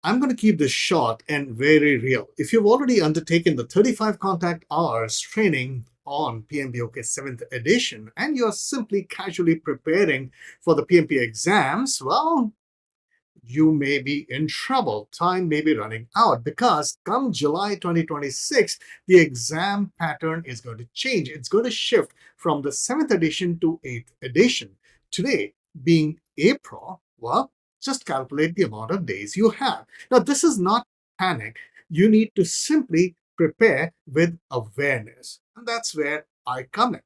I'm going to keep this short and very real. If you've already undertaken the 35 contact hours training on PMBOK 7th edition and you're simply casually preparing for the PMP exams, well, you may be in trouble. Time may be running out because come July 2026, the exam pattern is going to change. It's going to shift from the 7th edition to 8th edition. Today, being April, well, just calculate the amount of days you have. Now, this is not panic. You need to simply prepare with awareness. And that's where I come in.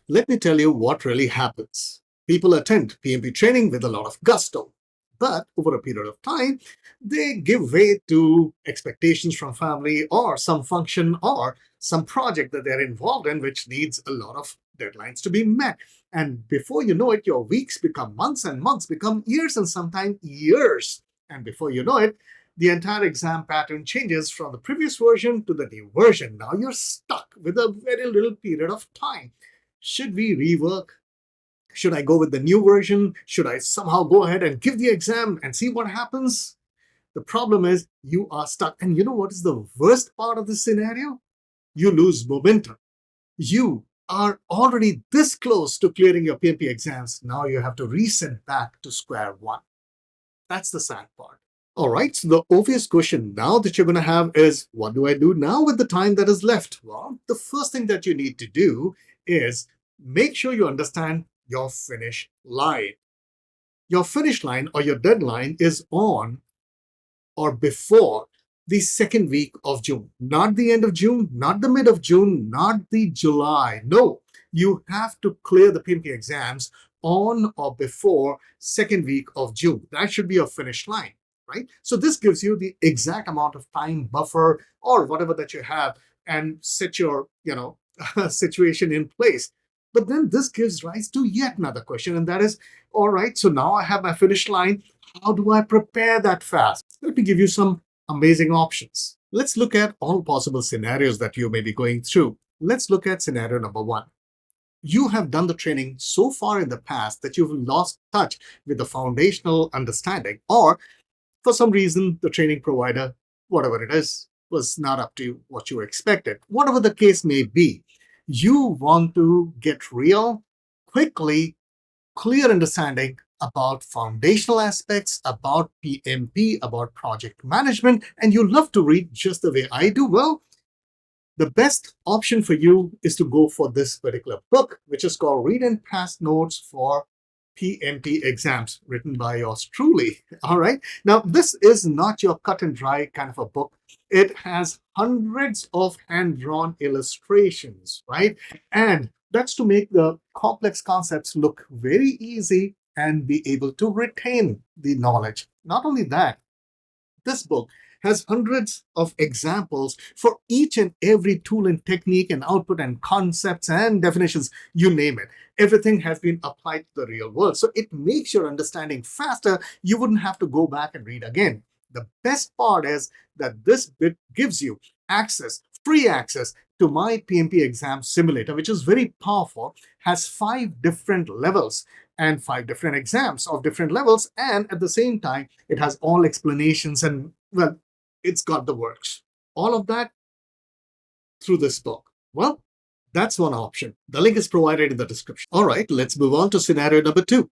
Let me tell you what really happens. People attend PMP training with a lot of gusto, but over a period of time, they give way to expectations from family or some function or some project that they're involved in, which needs a lot of deadlines to be met. And before you know it, your weeks become months and months become years and sometimes years. And before you know it, the entire exam pattern changes from the previous version to the new version. Now you're stuck with a very little period of time. Should we rework? Should I go with the new version? Should I somehow go ahead and give the exam and see what happens? The problem is you are stuck. And you know what is the worst part of this scenario? You lose momentum. You are already this close to clearing your PMP exams. Now you have to reset back to square one. That's the sad part. All right, so the obvious question now that you're going to have is, what do I do now with the time that is left? Well, the first thing that you need to do is make sure you understand your finish line. Your finish line or your deadline is on or before the second week of June. Not the end of June, not the mid of June, not the July. No, you have to clear the PMP exams on or before second week of June. That should be your finish line. Right? So this gives you the exact amount of time buffer or whatever that you have and set your, situation in place. But then this gives rise to yet another question, and that is, all right, so now I have my finish line. How do I prepare that fast? Let me give you some amazing options. Let's look at all possible scenarios that you may be going through. Let's look at scenario number one. You have done the training so far in the past that you've lost touch with the foundational understanding, or for some reason, the training provider, whatever it is, was not up to what you expected. Whatever the case may be, you want to get real, quickly, clear understanding about foundational aspects, about PMP, about project management, and you love to read just the way I do. Well, the best option for you is to go for this particular book, which is called Read and Pass Notes for PMP Exams, written by yours truly. All right. Now, this is not your cut and dry kind of a book. It has hundreds of hand-drawn illustrations, right? And that's to make the complex concepts look very easy and be able to retain the knowledge. Not only that, this book has hundreds of examples for each and every tool and technique and output and concepts and definitions, you name it. Everything has been applied to the real world. So it makes your understanding faster. You wouldn't have to go back and read again. The best part is that this bit gives you access, free access to my PMP exam simulator, which is very powerful, has 5 different levels and 5 different exams of different levels. And at the same time, it has all explanations and, well, it's got the works. All of that through this book. Well, that's one option. The link is provided in the description. All right, let's move on to scenario number 2.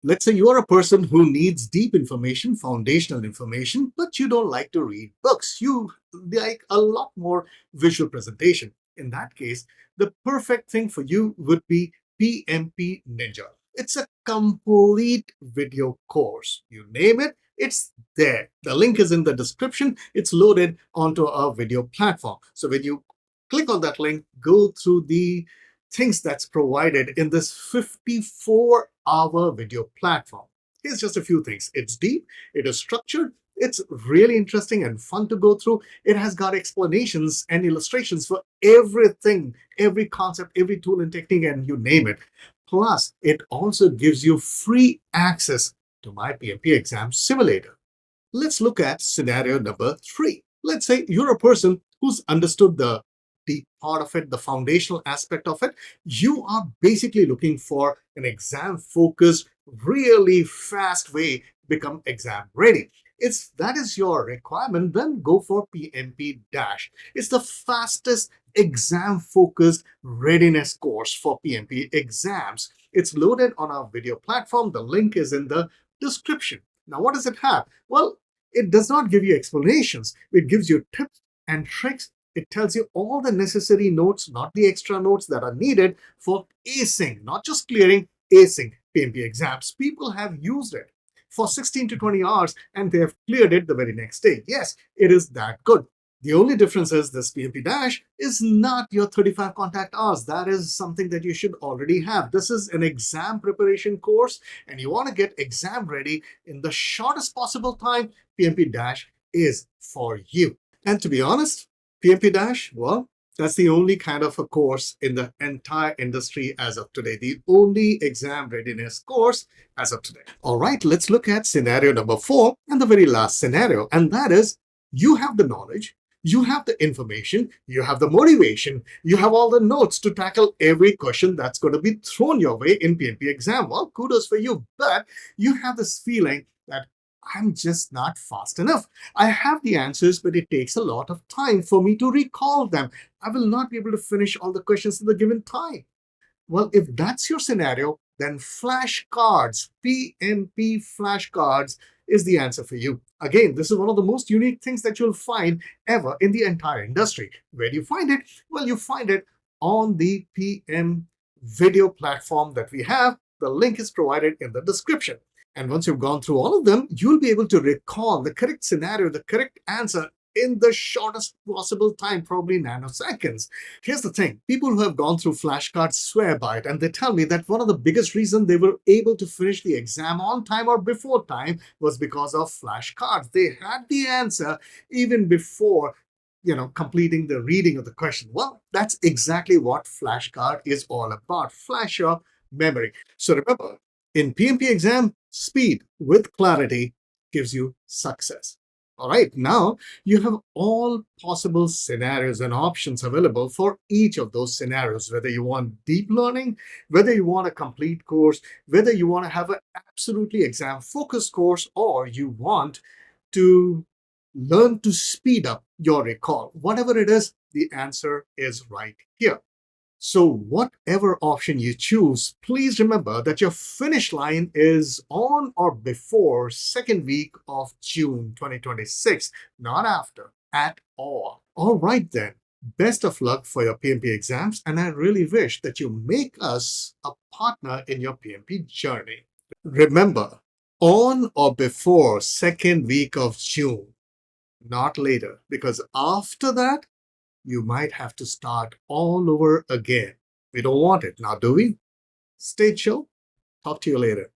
Let's say you are a person who needs deep information, foundational information, but you don't like to read books. You like a lot more visual presentation. In that case, the perfect thing for you would be PMP Ninja. It's a complete video course. You name it, it's there. The link is in the description. It's loaded onto our video platform. So when you click on that link, go through the things that's provided in this 54-hour video platform. Here's just a few things. It's deep, it is structured, it's really interesting and fun to go through. It has got explanations and illustrations for everything, every concept, every tool and technique, and you name it. Plus, it also gives you free access to my PMP exam simulator. Let's look at scenario number 3. Let's say you're a person who's understood the deep part of it, the foundational aspect of it. You are basically looking for an exam-focused, really fast way to become exam ready. If that is your requirement, then go for PMP Dash. It's the fastest exam-focused readiness course for PMP exams. It's loaded on our video platform. The link is in the description. Now, what does it have? Well, it does not give you explanations. It gives you tips and tricks. It tells you all the necessary notes, not the extra notes that are needed for acing, not just clearing, acing PMP exams. People have used it for 16 to 20 hours and they have cleared it the very next day. Yes, it is that good. The only difference is this PMP Dash is not your 35 contact hours. That is something that you should already have. This is an exam preparation course and you want to get exam ready in the shortest possible time. PMP Dash is for you. And to be honest, PMP Dash, well, that's the only kind of a course in the entire industry as of today. The only exam readiness course as of today. All right, let's look at scenario number 4 and the very last scenario. And that is, you have the knowledge, you have the information, you have the motivation, you have all the notes to tackle every question that's going to be thrown your way in PMP exam. Well, kudos for you. But you have this feeling that I'm just not fast enough. I have the answers, but it takes a lot of time for me to recall them. I will not be able to finish all the questions in the given time. Well, if that's your scenario, then flashcards, PMP flashcards is the answer for you. Again, this is one of the most unique things that you'll find ever in the entire industry. Where do you find it? Well, you find it on the PM video platform that we have. The link is provided in the description. And once you've gone through all of them, you'll be able to recall the correct scenario, the correct answer in the shortest possible time, probably nanoseconds. Here's the thing. People who have gone through flashcards swear by it, and they tell me that one of the biggest reasons they were able to finish the exam on time or before time was because of flashcards. They had the answer even before completing the reading of the question. Well, that's exactly what flashcard is all about. Flash your memory. So remember, in PMP exam, speed with clarity gives you success. All right, now you have all possible scenarios and options available for each of those scenarios, whether you want deep learning, whether you want a complete course, whether you want to have an absolutely exam-focused course, or you want to learn to speed up your recall. Whatever it is, the answer is right here. So whatever option you choose, please remember that your finish line is on or before second week of June 2026, not after at all. All right then, best of luck for your PMP exams, and I really wish that you make us a partner in your PMP journey. Remember, on or before second week of June, not later, because after that, you might have to start all over again. We don't want it now, do we? Stay chill. Talk to you later.